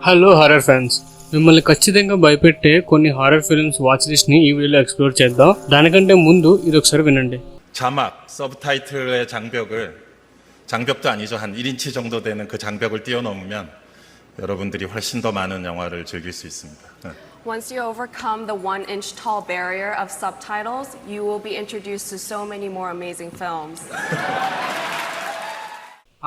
Hello horror fans, మిమ్మల్ని ఖచ్చితంగా భయపెట్టే కొన్ని హారర్ ఫిల్మ్స్ వాచ్ లిస్ట్ ని ఈ వీడియోలో ఎక్స్ప్లోర్ చేద్దాం. దానికంటే ముందు ఇది ఒకసారి వినండి. 자막, 서브타이틀의 장벽도 아니죠. 한 1인치 정도 되는 그 장벽을 뛰어넘으면 여러분들이 훨씬 더 많은 영화를 즐길 수 있습니다. Once you overcome the 1-inch tall barrier of subtitles, you will be introduced to so many more amazing films.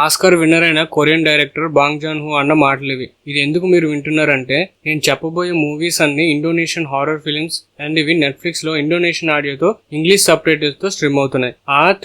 Oscar winner అయిన కొరియన్ డైరెక్టర్ బాంగ్ జాన్ హో అన్న మాటలు ఇవి. ఇది ఎందుకు మీరు వింటున్నారంటే, నేను చెప్పబోయే మూవీస్ అన్ని ఇండోనేషియన్ హారర్ ఫిల్మ్స్ అండ్ ఇవి నెట్ఫ్లిక్స్ లో ఇండోనేషియన్ ఆడియోతో ఇంగ్లీష్ సబ్ టైటిల్స్ తో స్ట్రీమ్ అవుతున్నాయి.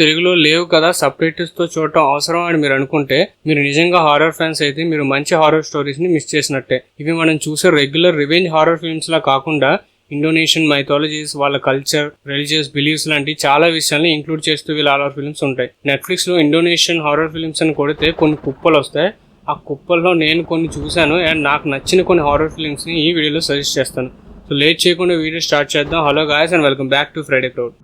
తెలుగులో లేవు కదా, సబ్ టైటిల్స్ తో చూడటం అవసరం అని మీరు అనుకుంటే మీరు నిజంగా హారర్ ఫ్యాన్స్ అయితే మీరు మంచి హారర్ స్టోరీస్ ని మిస్ చేసినట్టే. ఇవి మనం చూసే రెగ్యులర్ రివెంజ్ హారర్ ఫిల్మ్స్ లా కాకుండా ఇండోనేషియన్ మైథాలజీస్, వాళ్ళ కల్చర్, రిలీజియస్ బిలీఫ్స్ లాంటి చాలా విషయాల్ని ఇంక్లూడ్ చేస్తూ వీళ్ళ హారర్ ఫిల్మ్స్ ఉంటాయి. నెట్ఫ్లిక్స్ లో ఇండోనేషియన్ హారర్ ఫిల్మ్స్ అని కొడితే కొన్ని కుప్పలు వస్తాయి. ఆ కుప్పల్లో నేను కొన్ని చూశాను అండ్ నాకు నచ్చిన కొన్ని హారర్ ఫిల్మ్స్ ని ఈ వీడియోలో సజెస్ట్ చేస్తాను. సో లేట్ చేయకుండా వీడియో స్టార్ట్ చేద్దాం. Hello guys and welcome back to Friday crowd.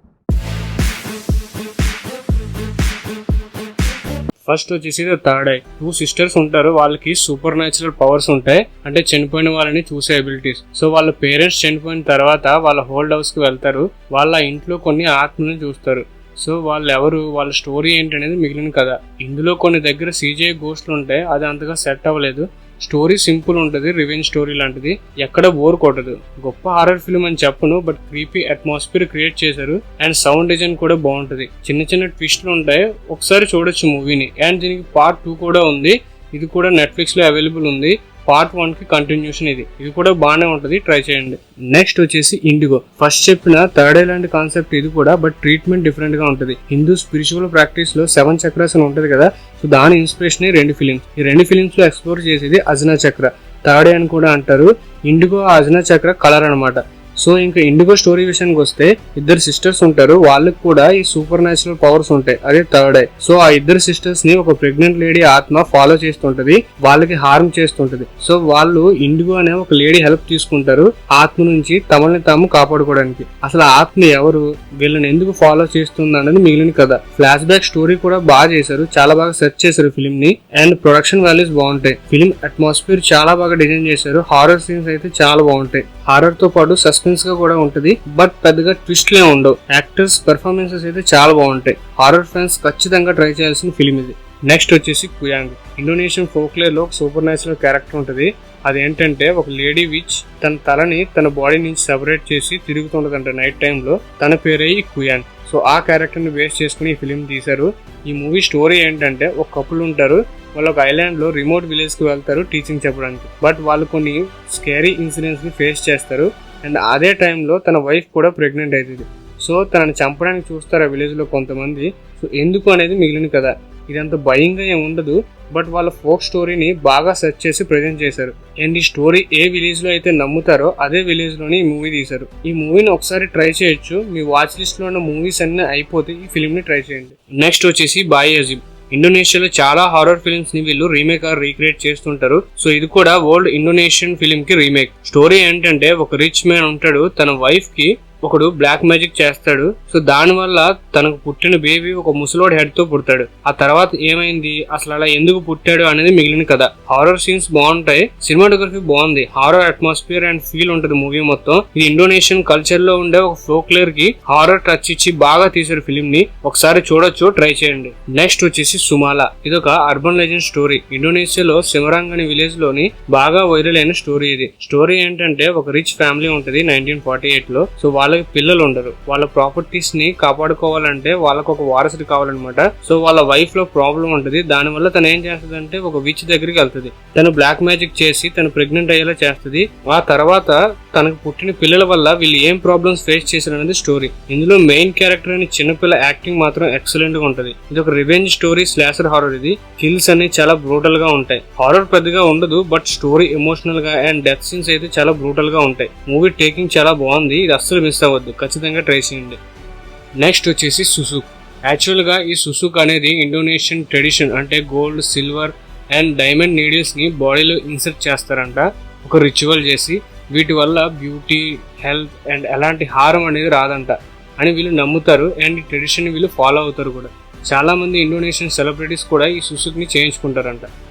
First వచ్చేసి థర్డ్ ఐ. 2 సిస్టర్స్ ఉంటారు, వాళ్ళకి సూపర్ న్యాచురల్ పవర్స్ ఉంటాయి, అంటే చనిపోయిన వాళ్ళని చూసే ఎబిలిటీస్. సో వాళ్ళ పేరెంట్స్ చనిపోయిన తర్వాత వాళ్ళ హోల్డ్ హౌస్ కి వెళ్తారు, వాళ్ళ ఇంట్లో కొన్ని ఆత్మని చూస్తారు. సో వాళ్ళు ఎవరు, వాళ్ళ స్టోరీ ఏంటి అనేది మిగిలిన కథ. ఇందులో కొన్ని దగ్గర CGI గోస్ట్లు ఉంటాయి, అది అంతగా సెట్ అవ్వలేదు. స్టోరీ సింపుల్ ఉంటుంది, రివెంజ్ స్టోరీ లాంటిది, ఎక్కడ బోర్ కొట్టదు. గొప్ప హారర్ ఫిల్మ్ అని చెప్పను, బట్ క్రీపీ అట్మాస్ఫియర్ క్రియేట్ చేశారు అండ్ సౌండ్ డిజైన్ కూడా బాగుంటది. చిన్న చిన్న ట్విస్ట్లు ఉంటాయి, ఒకసారి చూడొచ్చు మూవీని. అండ్ దీనికి పార్ట్ 2 కూడా ఉంది, ఇది కూడా నెట్ఫ్లిక్స్ లో అవైలబుల్ ఉంది. పార్ట్ 1 కి కంటిన్యూషన్ ఇది కూడా బాగానే ఉంటది, ట్రై చేయండి. నెక్స్ట్ వచ్చేసి ఇండిగో. ఫస్ట్ చెప్పిన థర్డ్ ఐ లాంటి కాన్సెప్ట్ ఇది కూడా, బట్ ట్రీట్మెంట్ డిఫరెంట్ గా ఉంటది. హిందూ స్పిరిచువల్ ప్రాక్టీస్ లో 7 చక్రాస్ అని ఉంటది కదా, సో దాని ఇన్స్పిరేషన్ ఈ 2 ఫిలిమ్స్. ఈ 2 ఫిలిమ్స్ లో ఎక్స్ప్లోర్ చేసేది అజనా చక్ర, థర్డ్ ఐ అని కూడా అంటారు. ఇండిగో అజనా చక్ర కలర్ అనమాట. సో ఇంకా ఇండిగో స్టోరీ విషయానికి వస్తే, 2 సిస్టర్స్ ఉంటారు, వాళ్ళకి కూడా ఈ సూపర్ న్యాచురల్ పవర్స్ ఉంటాయి, అదే థర్డ్ ఐ. సో ఆ 2 సిస్టర్స్ ని ఒక ప్రెగ్నెంట్ లేడీ ఆత్మ ఫాలో చేస్తుంటది, వాళ్ళకి హార్మ్ చేస్తుంటది. సో వాళ్ళు ఇండిగో అనే ఒక లేడీ హెల్ప్ తీసుకుంటారు ఆత్మ నుంచి తమల్ని తాము కాపాడుకోవడానికి. అసలు ఆత్మ ఎవరు, వీళ్ళని ఎందుకు ఫాలో చేస్తుంది అన్నది మిగిలిన కథ. ఫ్లాష్ బ్యాక్ స్టోరీ కూడా బాగా చేశారు, చాలా బాగా సెర్చ్ చేశారు ఫిల్మ్ ని. అండ్ ప్రొడక్షన్ వాల్యూస్ బాగుంటాయి, ఫిల్మ్ అట్మాస్ఫియర్ చాలా బాగా డిజైన్ చేశారు. హారర్ సీన్స్ అయితే చాలా బాగుంటాయి, హారర్ తో పాటు సస్పెన్స్ గా కూడా ఉంటది, బట్ పెద్దగా ట్విస్ట్లే ఉండవు. యాక్టర్స్ పెర్ఫార్మెన్సెస్ అయితే చాలా బాగుంటాయి. హారర్ ఫ్యాన్స్ ఖచ్చితంగా ట్రై చేయాల్సిన ఫిల్మ్ ఇది. నెక్స్ట్ వచ్చేసి కుయాంగ్. ఇండోనేషియన్ ఫోక్లేర్ లో ఒక సూపర్ న్యాచురల్ క్యారెక్టర్ ఉంటది. అదేంటంటే ఒక లేడీ విచ్ తన తలని తన బాడీ నుంచి సెపరేట్ చేసి తిరుగుతుంటదంట నైట్ టైమ్ లో. తన పేరే ఈ కుయాంగ్. సో ఆ క్యారెక్టర్ ని బేస్ చేసుకుని ఈ ఫిలిం తీశారు. ఈ మూవీ స్టోరీ ఏంటంటే, ఒక కపుల్ ఉంటారు, వాళ్ళు ఒక ఐలాండ్ లో రిమోట్ విలేజ్ కి వెళ్తారు టీచింగ్ చెప్పడానికి. బట్ వాళ్ళు కొన్ని స్కేరీ ఇన్సిడెంట్స్ ని ఫేస్ చేస్తారు. అండ్ అదే టైంలో తన వైఫ్ కూడా ప్రెగ్నెంట్ అవుతుంది. సో తనని చంపడానికి చూస్తారు ఆ విలేజ్ లో కొంతమంది. సో ఎందుకు అనేది మిగిలిన కదా. ఇదంత భయంగా ఏమి ఉండదు, బట్ వాళ్ళ ఫోక్ స్టోరీని బాగా సెర్చ్ చేసి ప్రెజెంట్ చేశారు. అండ్ ఈ స్టోరీ ఏ విలేజ్ లో అయితే నమ్ముతారో అదే విలేజ్ లోనే ఈ మూవీ తీశారు. ఈ మూవీని ఒకసారి ట్రై చేయొచ్చు, మీ వాచ్ లిస్ట్ లో ఉన్న మూవీస్ అన్ని అయిపోతే ఈ ఫిల్మ్ ని ట్రై చేయండి. నెక్స్ట్ వచ్చేసి బాయ్ అజీమ్. ఇండోనేషియాలో చాలా హారర్ ఫిల్మ్స్ ని వీళ్ళు రీమేక్ ఆర్ రీక్రియేట్ చేస్తుంటారు. సో ఇది కూడా ఓల్డ్ ఇండోనేషియన్ ఫిల్మ్ కి రీమేక్. స్టోరీ ఏంటంటే, ఒక రిచ్ మ్యాన్ ఉంటాడు, తన వైఫ్ కి ఒకడు బ్లాక్ మ్యాజిక్ చేస్తాడు. సో దాని వల్ల తనకు పుట్టిన బేబీ ఒక ముసలోడ్ హెడ్ తో పుడతాడు. ఆ తర్వాత ఏమైంది, అసలు అలా ఎందుకు పుట్టాడు అనేది మిగిలిన కథ. హారర్ సీన్స్ బాగుంటాయి, సినిమాటోగ్రఫీ బాగుంది, హారర్ అట్మాస్ఫియర్ అండ్ ఫీల్ ఉంటది మూవీ మొత్తం. ఇది ఇండోనేషియన్ కల్చర్ లో ఉండే ఒక ఫోక్లేర్ కి హారర్ టచ్ ఇచ్చి బాగా తీశారు ఫిల్మ్ ని, ఒకసారి చూడొచ్చు, ట్రై చేయండి. నెక్స్ట్ వచ్చేసి సుమాలా. ఇది ఒక అర్బన్ లెజెండ్ స్టోరీ. ఇండోనేషియాలో సెమరాంగ్ అనే విలేజ్ లోని బాగా వైరల్ అయిన స్టోరీ ఇది. స్టోరీ ఏంటంటే, ఒక రిచ్ ఫ్యామిలీ ఉంటది 1948 లో. సో వాళ్ళకి పిల్లలు ఉండరు, వాళ్ళ ప్రాపర్టీస్ ని కాపాడుకోవాలంటే వాళ్ళకు ఒక వారసుడు కావాలన్నమాట. సో వాళ్ళ వైఫ్ లో ప్రాబ్లం ఉంటది, దానివల్ల తను ఏం చేస్తుంది, ఒక విచ్ దగ్గరికి వెళ్తుంది. తను బ్లాక్ మ్యాజిక్ చేసి తను ప్రెగ్నెంట్ అయ్యేలా చేస్తుంది. ఆ తర్వాత తనకు పుట్టిన పిల్లల వల్ల వీళ్ళు ఏం ప్రాబ్లమ్స్ ఫేస్ చేశారు అనేది స్టోరీ. ఇందులో మెయిన్ క్యారెక్టర్ అని చిన్నపిల్ల యాక్టింగ్ మాత్రం ఎక్సలెంట్ గా ఉంటది. ఇది ఒక రివెంజ్ స్టోరీ స్లాషర్ హారర్. ఇది కిల్స్ అన్ని చాలా బ్రూటల్ గా ఉంటాయి. హారర్ పెద్దగా ఉండదు, బట్ స్టోరీ ఎమోషనల్ గా అండ్ డెత్ సీన్స్ అయితే చాలా బ్రూటల్ గా ఉంటాయి. మూవీ టేకింగ్ చాలా బాగుంది, ఇది అస్సలు మిస్ అవ్వద్దు, ఖచ్చితంగా ట్రై చేయండి. నెక్స్ట్ వచ్చేసి సుసుక్. యాక్చువల్ గా ఈ సుసుక్ అనేది ఇండోనేషియన్ ట్రెడిషన్, అంటే gold, silver and diamond needles ని బాడీలో ఇన్సర్ట్ చేస్తారంట ఒక రిచువల్ చేసి. వీటి వల్ల బ్యూటీ, హెల్త్ అండ్ ఎలాంటి హారం అనేది రాదంట అని వీళ్ళు నమ్ముతారు. అండ్ ఈ ట్రెడిషన్ వీళ్ళు ఫాలో అవుతారు కూడా. చాలా మంది ఇండోనేషియన్ సెలబ్రిటీస్ కూడా ఈ సుసుక్ ని చేయించుకుంటారంట.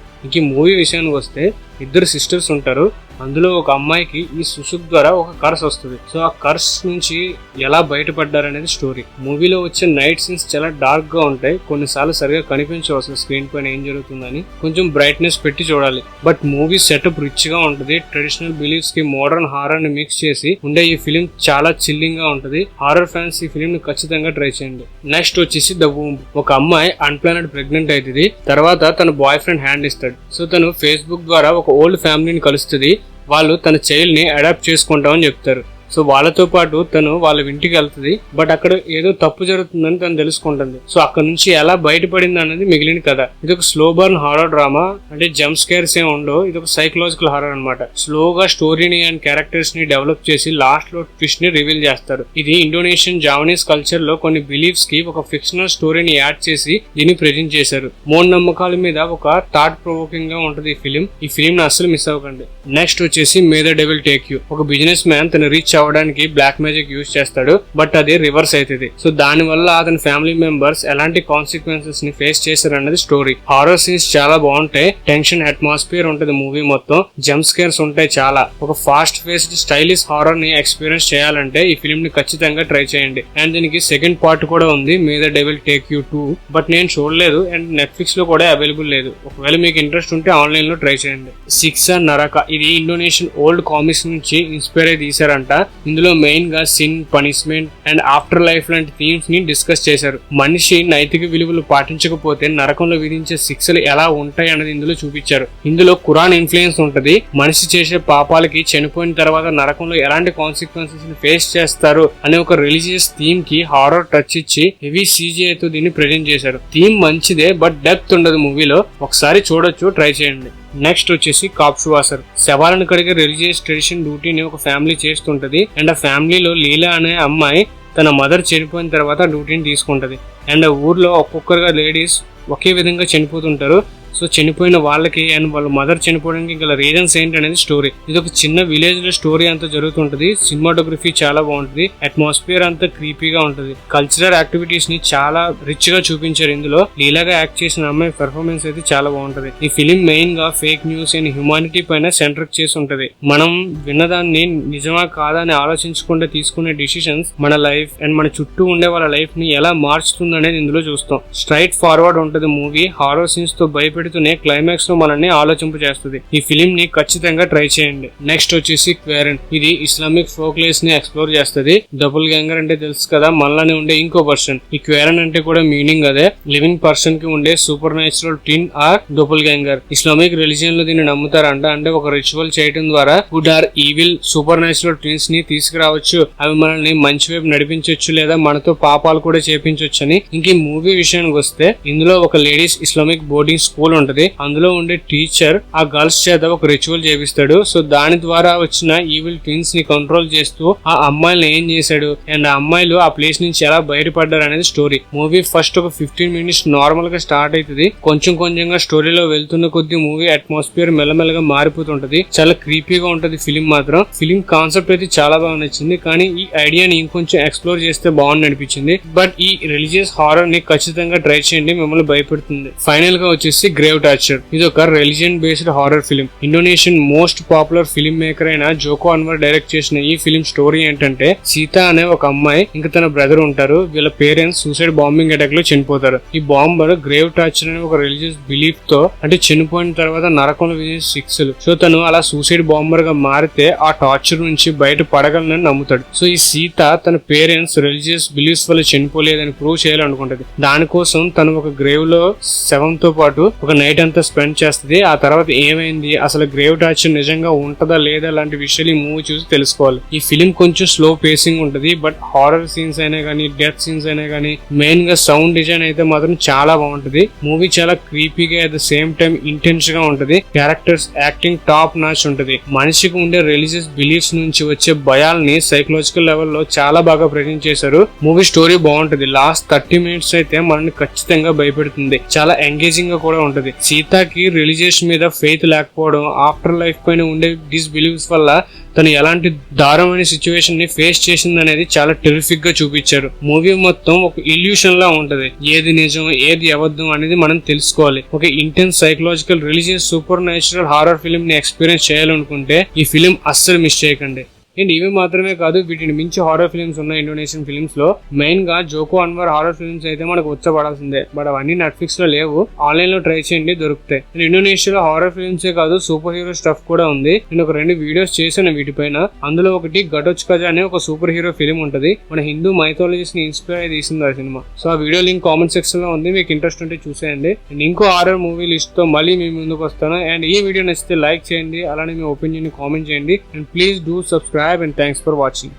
ఇంక ఈ మూవీ విషయానికి వస్తే, ఇద్దరు సిస్టర్స్ ఉంటారు. అందులో ఒక అమ్మాయికి ఈ సుసుక్ ద్వారా ఒక కర్స్ వస్తుంది. సో ఆ కర్స్ నుంచి ఎలా బయటపడ్డారనేది స్టోరీ. మూవీలో వచ్చే నైట్ సీన్స్ చాలా డార్క్ గా ఉంటాయి, కొన్నిసార్లు సరిగా కనిపించవు అసలు స్క్రీన్ పైన ఏం జరుగుతుందని, కొంచెం బ్రైట్నెస్ పెట్టి చూడాలి. బట్ మూవీ సెటప్ రిచ్ గా ఉంటది. ట్రెడిషనల్ బిలీఫ్స్ కి మోడర్న్ హారర్ ని మిక్స్ చేసి ఉండే ఈ ఫిలిం చాలా చిల్లింగ్ గా ఉంటది. హారర్ ఫ్యాన్స్ ఈ ఫిలిం ని ఖచ్చితంగా ట్రై చేయండి. నెక్స్ట్ వచ్చేసి ద వూంబ్. ఒక అమ్మాయి అన్ప్లానెడ్ ప్రెగ్నెంట్ అవుతుంది. తర్వాత తన బాయ్ ఫ్రెండ్ హ్యాండ్ ఇస్తాడు. సో తను ఫేస్బుక్ ద్వారా ఒక ఓల్డ్ ఫ్యామిలీని కలుస్తుంది. వాళ్ళు తన చైల్డ్ ని అడాప్ట్ చేసుకుంటామని చెప్తారు. సో వాళ్ళతో పాటు తను వాళ్ళ ఇంటికి వెళ్తుంది. బట్ అక్కడ ఏదో తప్పు జరుగుతుందని తను తెలుసుకుంటుంది. సో అక్కడ నుంచి ఎలా బయటపడింది అనేది మిగిలిన కథ. ఇది ఒక స్లో బర్న్ హారర్ డ్రామా. అంటే జంప్ స్కేర్స్ ఏం ఉండవు. ఇది ఒక సైకలాజికల్ హారర్ అనమాట. స్లోగా స్టోరీని అండ్ క్యారెక్టర్స్ ని డెవలప్ చేసి లాస్ట్ లో ట్విస్ట్ ని రివీల్ చేస్తారు. ఇది ఇండోనేషియన్ జావనీస్ కల్చర్ లో కొన్ని బిలీఫ్స్ కి ఒక ఫిక్షనల్ స్టోరీని యాడ్ చేసి దీన్ని ప్రెజెంట్ చేశారు. మూఢనమ్మకాల మీద ఒక థాట్ ప్రొవోకింగ్ గా ఉంటుంది ఈ ఫిలిం ని అస్సలు మిస్ అవ్వకండి. నెక్స్ట్ వచ్చేసి may the devil take you. ఒక బిజినెస్ మ్యాన్ తన రీచ్ అవడానికి బ్లాక్ మ్యాజిక్ యూజ్ చేస్తాడు. బట్ అది రివర్స్ అవుతుంది. సో దాని వల్ల అతని ఫ్యామిలీ మెంబర్స్ ఎలాంటి కాన్సిక్వెన్సెస్ ని ఫేస్ చేశారు అన్నది స్టోరీ. హారర్ సీన్స్ చాలా బాగుంటాయి. టెన్షన్ అట్మాస్ఫియర్ ఉంటుంది మూవీ మొత్తం. జంప్ స్కేర్స్ ఉంటాయి చాలా. ఒక ఫాస్ట్ ఫేస్డ్ స్టైలిష్ హారర్ ని ఎక్స్పీరియన్స్ చేయాలంటే ఈ ఫిలిం ని ఖచ్చితంగా ట్రై చేయండి. అండ్ దీనికి సెకండ్ పార్ట్ కూడా ఉంది, may the devil take you 2. But నేను చూడలేదు అండ్ నెట్ఫ్లిక్స్ లో కూడా అవైలబుల్ లేదు. ఒకవేళ మీకు ఇంట్రెస్ట్ ఉంటే ఆన్లైన్ లో ట్రై చేయండి. శిక్ష నరక. ఇది ఇండోనేషియన్ ఓల్డ్ కామిక్స్ నుంచి ఇన్స్పైర్ అయి తీశారంట. ఇందులో మెయిన్ గా sin, punishment and after life లాంటి థీమ్స్ ని డిస్కస్ చేశారు. మనిషి నైతిక విలువలు పాటించకపోతే నరకంలో విధించే శిక్షలు ఎలా ఉంటాయి అన్నది ఇందులో చూపించారు. ఇందులో ఖురాన్ ఇన్ఫ్లుయెన్స్ ఉంటది. మనిషి చేసే పాపాలకి చనిపోయిన తర్వాత నరకంలో ఎలాంటి కాన్సిక్వెన్సెస్ ని ఫేస్ చేస్తారు అనే ఒక రిలీజియస్ థీమ్ కి హారర్ టచ్ ఇచ్చి హెవీ CGI తో దీన్ని ప్రెజెంట్ చేశారు. థీమ్ మంచిదే బట్ డెప్త్ ఉండదు మూవీలో. ఒకసారి చూడొచ్చు, ట్రై చేయండి. నెక్స్ట్ వచ్చేసి కాప్సువాసర్. శవాలను కడిగే రిలీజియస్ ట్రెడిషన్ డ్యూటీని ఒక ఫ్యామిలీ చేస్తుంటది. అండ్ ఆ ఫ్యామిలీలో లీలా అనే అమ్మాయి తన మదర్ చనిపోయిన తర్వాత డ్యూటీని తీసుకుంటది. అండ్ ఆ ఊర్లో ఒక్కొక్కరుగా లేడీస్ ఒకే విధంగా చనిపోతుంటారు. సో చనిపోయిన వాళ్ళకి అండ్ వాళ్ళ మదర్ చనిపోవడానికి గల రీజన్స్ ఏంటి అనేది స్టోరీ. ఇది ఒక చిన్న విలేజ్ లో స్టోరీ అంతా జరుగుతుంటది. సినిమాటోగ్రఫీ చాలా బాగుంటది. అట్మాస్ఫియర్ అంతా క్రీపీగా ఉంటది. కల్చరల్ యాక్టివిటీస్ ని చాలా రిచ్ గా చూపించారు. ఇందులో లీలాగా యాక్ట్ చేసిన అమ్మాయి పెర్ఫార్మెన్స్ అయితే చాలా బాగుంటది. ఈ ఫిలిం మెయిన్ గా ఫేక్ న్యూస్ అండ్ హ్యూమానిటీ పైన సెంటర్ చేసి ఉంటది. మనం విన్నదాన్ని నిజమా కాదా అని ఆలోచించకుండా తీసుకునే డిసిషన్స్ మన లైఫ్ అండ్ మన చుట్టూ ఉండే వాళ్ళ లైఫ్ ని ఎలా మార్చుతుంది అనేది ఇందులో చూస్తాం. స్ట్రైట్ ఫార్వర్డ్ ఉంటది మూవీ. హారర్ సీన్స్ తో భయపెడుతూనే క్లైమాక్స్ లో మనల్ని ఆలోచింప చేస్తుంది. ఈ ఫిలిం ని ఖచ్చితంగా ట్రై చేయండి. నెక్స్ట్ వచ్చేసి క్వేరన్. ఇది ఇస్లామిక్ ఫోక్లేస్ ని ఎక్స్ప్లోర్ చేస్తుంది. డబుల్ గ్యాంగర్ అంటే తెలుసు కదా, మనలోనే ఉండే ఇంకో పర్సన్. ఈ క్వేరన్ అంటే కూడా మీనింగ్ అదే, లివింగ్ పర్సన్ కి ఉండే supernatural twin or doppelganger. Islamic religion లో దీన్ని నమ్ముతారంట. అంటే ఒక రిచువల్ చేయడం ద్వారా good or evil supernatural twins ని తీసుకురావచ్చు. అవి మనల్ని మంచి వైపు నడిపించవచ్చు లేదా మనతో పాపాలు కూడా చేపించవచ్చు అని. ఇంక ఈ మూవీ విషయానికి వస్తే ఇందులో ఒక లేడీస్ ఇస్లామిక్ బోర్డింగ్ స్కూల్ ఉంటది. అందులో ఉండే టీచర్ ఆ గర్ల్స్ చేత ఒక రిచువల్ చేపిస్తాడు. సో దాని ద్వారా వచ్చిన ఈవిల్ ట్విన్స్ ని కంట్రోల్ చేస్తూ ఆ అమ్మాయిలను ఏం చేశాడు అండ్ ఆ అమ్మాయిలు ఆ ప్లేస్ నుంచి ఎలా బయటపడ్డారు అనేది స్టోరీ. మూవీ ఫస్ట్ ఒక 15 minutes నార్మల్ గా స్టార్ట్ అవుతుంది. కొంచెం కొంచెంగా స్టోరీలో వెళ్తున్న కొద్ది మూవీ అట్మాస్ఫియర్ మెల్లమెల్లగా మారిపోతుంటది. చాలా క్రీపీగా ఉంటది ఫిలిం మాత్రం. ఫిలిం కాన్సెప్ట్ అయితే చాలా బాగా నచ్చింది. కానీ ఈ ఐడియాని ఇంకొంచెం ఎక్స్ప్లోర్ చేస్తే బాగుంది అనిపించింది. బట్ ఈ రిలీజియస్ హారర్ ని ఖచ్చితంగా ట్రై చేయండి, మిమ్మల్ని భయపెడుతుంది. ఫైనల్ గా వచ్చేసి గ్రేవ్ టార్చర్. ఇది ఒక religion based horror film. Indonesian most popular film maker అయిన జోకో అన్వర్ డైరెక్ట్ చేసిన ఈ ఫిలిం స్టోరీ ఏంటంటే సీత అనే ఒక అమ్మాయి ఇంకా తన బ్రదర్ ఉంటారు. వీళ్ళ పేరెంట్స్ సూసైడ్ బాంబింగ్ అటాక్ లో చనిపోతారు. ఈ బాంబర్ గ్రేవ్ టార్చర్ అనే ఒక రిలీజియస్ బిలీఫ్ తో అంటే చనిపోయిన తర్వాత నరకంలో విధించే శిక్షలు. సో తను అలా సూసైడ్ బాంబర్ గా మారితే ఆ టార్చర్ నుంచి బయట పడగలనని నమ్ముతాడు. సో ఈ సీత తన పేరెంట్స్ రిలీజియస్ బిలీఫ్స్ వల్ల చనిపోలేదని ప్రూవ్ చేయాలనుకుంటది. దానికోసం తను ఒక గ్రేవ్ లో శవంతో పాటు ఒక నైట్ అంతా స్పెండ్ చేస్తుంది. ఆ తర్వాత ఏమైంది, అసలు గ్రేవ్ టార్చర్ నిజంగా ఉంటదా లేదా లాంటి విషయాలు ఈ మూవీ చూసి తెలుసుకోవాలి. ఈ ఫిలిం కొంచెం స్లో పేసింగ్ ఉంటది. బట్ హారర్ సీన్స్ అయినా కానీ డెత్ సీన్స్ అయినా కానీ మెయిన్ గా సౌండ్ డిజైన్ అయితే మాత్రం చాలా బాగుంటది. మూవీ చాలా క్రీపీగా at the same time intense గా ఉంటది. క్యారెక్టర్స్ యాక్టింగ్ టాప్ నాచ్ ఉంటది. మనిషికి ఉండే రిలీజియస్ బిలీఫ్స్ నుంచి వచ్చే భయాల్ని సైకలాజికల్ లెవెల్ లో చాలా బాగా ప్రెజెంట్ చేశారు. మూవీ స్టోరీ బాగుంటది. లాస్ట్ 30 minutes అయితే మనల్ని ఖచ్చితంగా భయపెడుతుంది. చాలా ఎంగేజింగ్ గా కూడా ఉంటది. ఉంటది. సీతకి రిలీజియస్ మీద ఫెయిత్ లేకపోవడం, ఆఫ్టర్ లైఫ్ పైన ఉండే డిస్బిలీవ్స్ వల్ల తను ఎలాంటి దారుణమైన సిచ్యువేషన్ ని ఫేస్ చేసింది అనేది చాలా టెరిఫిక్ గా చూపించారు. మూవీ మొత్తం ఒక ఇల్యూషన్ లా ఉంటది. ఏది నిజం ఏది అబద్ధం అనేది మనం తెలుసుకోవాలి. ఒక intense psychological religious super natural horror film ని ఎక్స్పీరియన్స్ చేయాలనుకుంటే ఈ ఫిలిం అస్సలు మిస్ చేయకండి. అండ్ ఇవి మాత్రమే కాదు, వీటిని మించి హారర్ ఫిల్మ్స్ ఉన్నాయి ఇండోనేషియన్ ఫిల్మ్స్ లో. మెయిన్ గా జోకో అన్వర్ హారర్ ఫిల్మ్స్ అయితే మనకు వచ్చబడాల్సిందే. బట్ అవన్నీ నెట్ఫ్లిక్స్ లో లేవు, ఆన్లైన్ లో ట్రై చేయండి, దొరుకుతాయి. అండ్ ఇండోనేషియాలో హారర్ ఫిల్మ్స్ ఏ కాదు, సూపర్ హీరో స్టఫ్ కూడా ఉంది. నేను ఒక 2 వీడియోస్ చేశాను వీటిపైన. అందులో ఒకటి ఘటోత్కచ అనే ఒక సూపర్ హీరో ఫిల్మ్ ఉంటది. మన హిందూ మైథాలజీస్ ని ఇన్స్పైర్ అయి తీసింది ఆ సినిమా. సో ఆ వీడియో లింక్ కామెంట్ సెక్షన్ లో ఉంది, మీకు ఇంట్రెస్ట్ ఉంటే చూసేయండి. అండ్ ఇంకో హారర్ మూవీ లిస్ట్ తో మళ్ళీ మీ ముందుకు వస్తాను. అండ్ ఈ వీడియో నచ్చితే లైక్ చేయండి, అలానే మీ ఒపీనియన్ ని కామెంట్ చేయండి. And please do subscribe and thanks for watching.